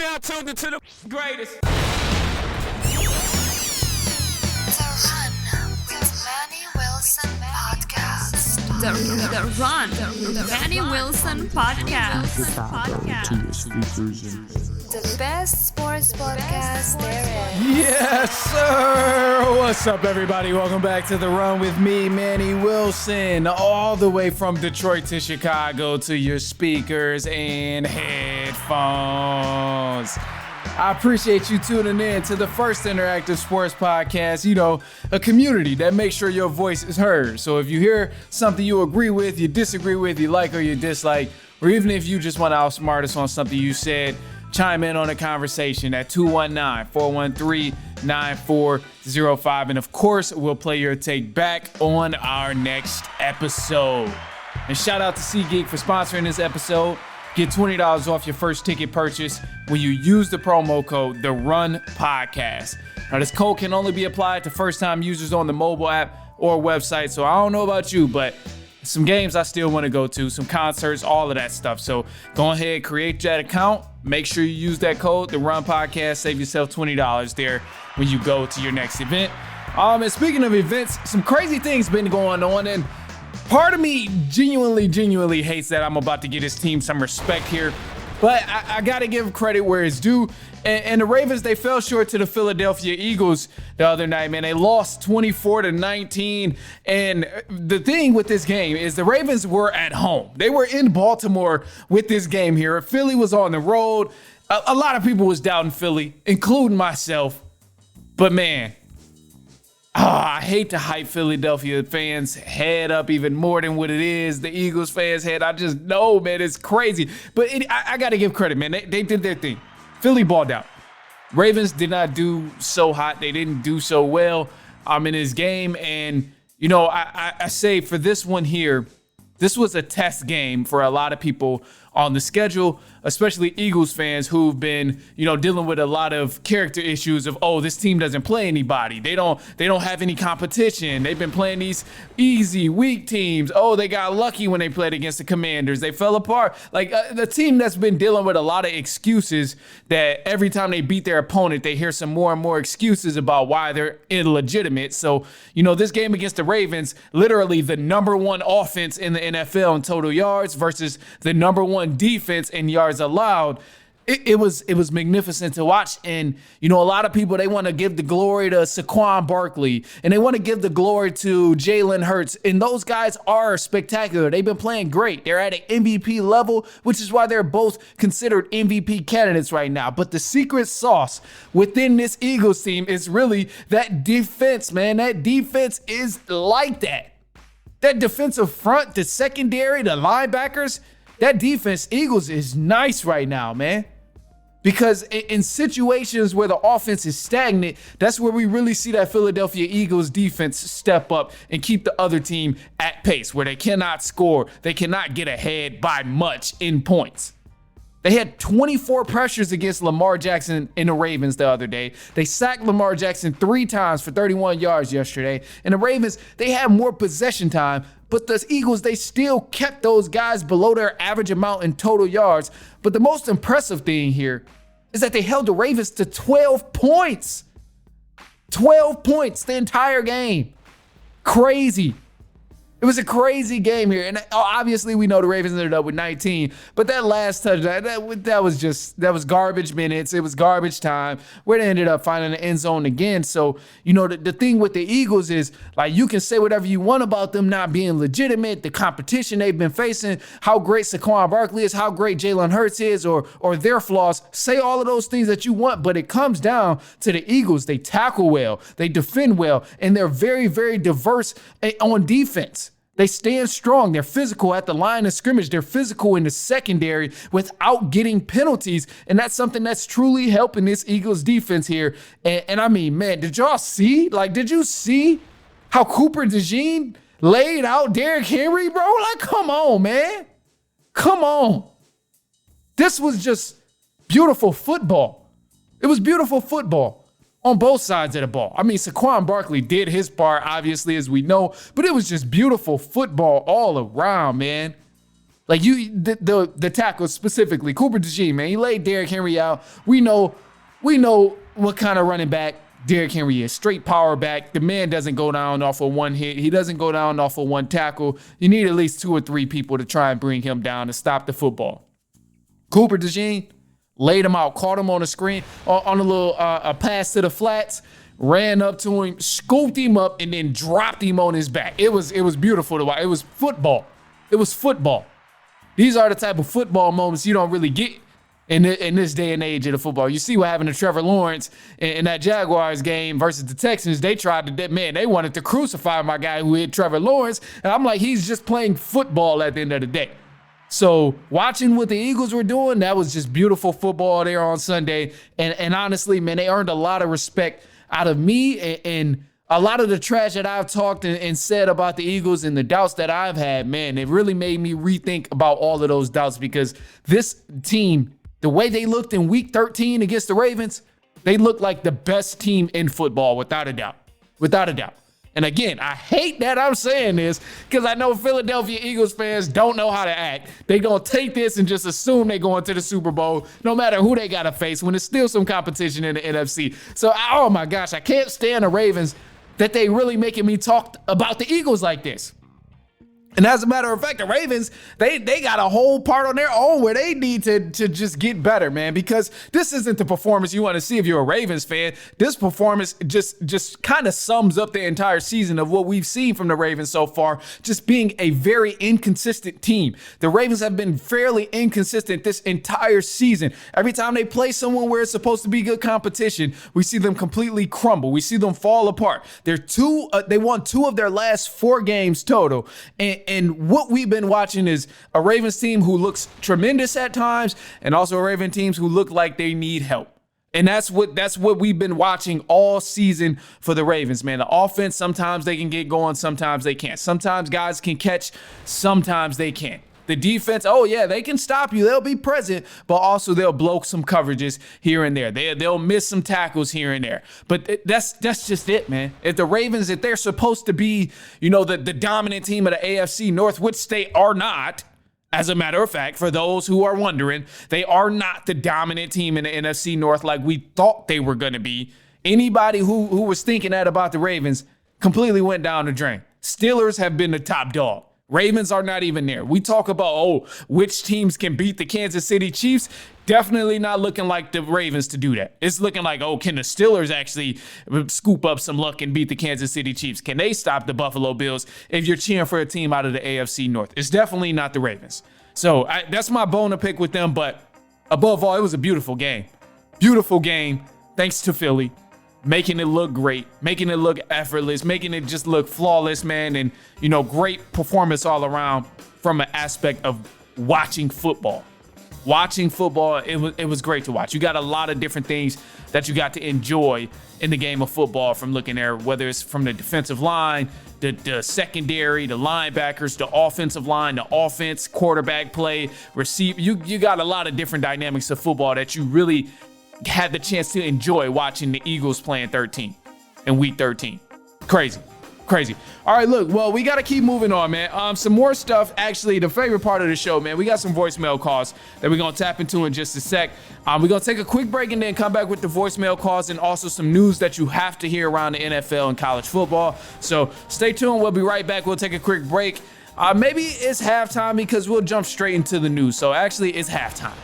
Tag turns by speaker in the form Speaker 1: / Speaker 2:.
Speaker 1: now tuned into the greatest.
Speaker 2: The Run with Manny Wilson podcast.
Speaker 3: The Run, the Manny Wilson podcast.
Speaker 2: The best sports podcast there is.
Speaker 4: Yes, sir. What's up, everybody? Welcome back to The Run with me, Manny Wilson, all the way from Detroit to Chicago to your speakers and headphones. I appreciate you tuning in to the first interactive sports podcast, a community that makes sure your voice is heard. So if you hear something you agree with, you disagree with, you like or you dislike, or even if you just want to outsmart us on something you said, chime in on the conversation at 219-413-9405. And of course, we'll play your take back on our next episode. And shout out to SeatGeek for sponsoring this episode. Get $20 off your first ticket purchase when you use the promo code The Run Podcast. Now, this code can only be applied to first-time users on the mobile app or website. So I don't know about you, but some games I still want to go to, some concerts, all of that stuff. So go ahead, create that account. Make sure you use that code, The Run Podcast. Save yourself $20 there when you go to your next event. And speaking of events, some crazy things been going on, and part of me genuinely hates that I'm about to give this team some respect here. But I got to give credit where it's due. And the Ravens, they fell short to the Philadelphia Eagles the other night, man. They lost 24-19. And the thing with this game is the Ravens were at home. They were in Baltimore with this game here. Philly was on the road. A lot of people was doubting Philly, including myself. But, man, I hate to hype Philadelphia fans' head up even more than what it is. The Eagles fans' head, I just know, man, it's crazy. But I got to give credit, man. They did their thing. Philly balled out. Ravens did not do so hot. They didn't do so well in this game. And, I say for this one here, this was a test game for a lot of people on the schedule, especially Eagles fans who've been, dealing with a lot of character issues of, this team doesn't play anybody. They don't have any competition. They've been playing these easy, weak teams. They got lucky when they played against the Commanders. They fell apart. Like the team that's been dealing with a lot of excuses that every time they beat their opponent, they hear some more and more excuses about why they're illegitimate. So, this game against the Ravens, literally the number one offense in the NFL in total yards versus the number one defense in yards allowed. It was magnificent to watch. And, a lot of people, they want to give the glory to Saquon Barkley and they want to give the glory to Jalen Hurts. And those guys are spectacular. They've been playing great. They're at an MVP level, which is why they're both considered MVP candidates right now. But the secret sauce within this Eagles team is really that defense, man. That defense is like that. That defensive front, the secondary, the linebackers, that defense, Eagles, is nice right now, man. Because in situations where the offense is stagnant, that's where we really see that Philadelphia Eagles defense step up and keep the other team at pace, where they cannot score, they cannot get ahead by much in points. They had 24 pressures against Lamar Jackson in the Ravens the other day. They sacked Lamar Jackson 3 times for 31 yards yesterday. And the Ravens, they had more possession time, but the Eagles, they still kept those guys below their average amount in total yards. But the most impressive thing here is that they held the Ravens to 12 points. 12 points the entire game. Crazy. It was a crazy game here. And obviously we know the Ravens ended up with 19, but that last touchdown, that was garbage minutes. It was garbage time where they ended up finding the end zone again. So, the thing with the Eagles is, like, you can say whatever you want about them not being legitimate, the competition they've been facing, how great Saquon Barkley is, how great Jalen Hurts is, or their flaws. Say all of those things that you want, but it comes down to the Eagles. They tackle well, they defend well, and they're very, very diverse on defense. They stand strong. They're physical at the line of scrimmage. They're physical in the secondary without getting penalties. And that's something that's truly helping this Eagles defense here. And I mean, man, did y'all see? Did you see how Cooper DeJean laid out Derrick Henry, bro? Come on, man. Come on. This was just beautiful football. It was beautiful football on both sides of the ball. I mean, Saquon Barkley did his part, obviously, as we know, but it was just beautiful football all around, man. Like the tackle specifically, Cooper DeJean, man, he laid Derrick Henry out. We know what kind of running back Derrick Henry is. Straight power back. The man doesn't go down off of one hit. He doesn't go down off of one tackle. You need at least 2 or 3 people to try and bring him down to stop the football. Cooper DeJean laid him out, caught him on the screen, on a little a pass to the flats, ran up to him, scooped him up, and then dropped him on his back. It was beautiful to watch. It was football. It was football. These are the type of football moments you don't really get in this day and age of the football. You see what happened to Trevor Lawrence in that Jaguars game versus the Texans. They tried to, they wanted to crucify my guy who hit Trevor Lawrence. And I'm like, he's just playing football at the end of the day. So watching what the Eagles were doing, that was just beautiful football there on Sunday. And honestly, man, they earned a lot of respect out of me and a lot of the trash that I've talked and said about the Eagles and the doubts that I've had, man, it really made me rethink about all of those doubts because this team, the way they looked in week 13 against the Ravens, they looked like the best team in football, without a doubt. Without a doubt. And again, I hate that I'm saying this because I know Philadelphia Eagles fans don't know how to act. They gonna take this and just assume they going to the Super Bowl, no matter who they gotta face, when there's still some competition in the NFC. So, oh my gosh, I can't stand the Ravens that they really making me talk about the Eagles like this. And as a matter of fact, the Ravens, they got a whole part on their own where they need to just get better, man, because this isn't the performance you want to see if you're a Ravens fan. This performance just kind of sums up the entire season of what we've seen from the Ravens so far, just being a very inconsistent team. The Ravens have been fairly inconsistent this entire season. Every time they play someone where it's supposed to be good competition, we see them completely crumble. We see them fall apart. They won 2 of their last 4 games total. And what we've been watching is a Ravens team who looks tremendous at times and also a Ravens teams who look like they need help. And that's what we've been watching all season for the Ravens, man. The offense, sometimes they can get going, sometimes they can't. Sometimes guys can catch, sometimes they can't. The defense, oh yeah, they can stop you. They'll be present, but also they'll blow some coverages here and there. They'll miss some tackles here and there. But that's just it, man. If the Ravens, if they're supposed to be, the dominant team of the AFC North, which they are not, as a matter of fact, for those who are wondering, they are not the dominant team in the NFC North like we thought they were going to be. Anybody who was thinking that about the Ravens completely went down the drain. Steelers have been the top dog. Ravens are not even there. We talk about, which teams can beat the Kansas City Chiefs. Definitely not looking like the Ravens to do that. It's looking like, can the Steelers actually scoop up some luck and beat the Kansas City Chiefs? Can they stop the Buffalo Bills if you're cheering for a team out of the AFC North? It's definitely not the Ravens. So that's my bone to pick with them. But above all, it was a beautiful game. Beautiful game. Thanks to Philly. Making it look great, making it look effortless, making it just look flawless, man. And, great performance all around from an aspect of watching football. Watching football, it was great to watch. You got a lot of different things that you got to enjoy in the game of football from looking there, whether it's from the defensive line, the secondary, the linebackers, the offensive line, the offense, quarterback play, receive. You got a lot of different dynamics of football that you really had the chance to enjoy watching the Eagles playing in week 13. Crazy. All right, look, well, we got to keep moving on, man. Some more stuff, actually, the favorite part of the show, man. We got some voicemail calls that we're going to tap into in just a sec. We're going to take a quick break and then come back with the voicemail calls and also some news that you have to hear around the NFL and college football. So stay tuned. We'll be right back. We'll take a quick break. Maybe it's halftime because we'll jump straight into the news. So actually, it's halftime.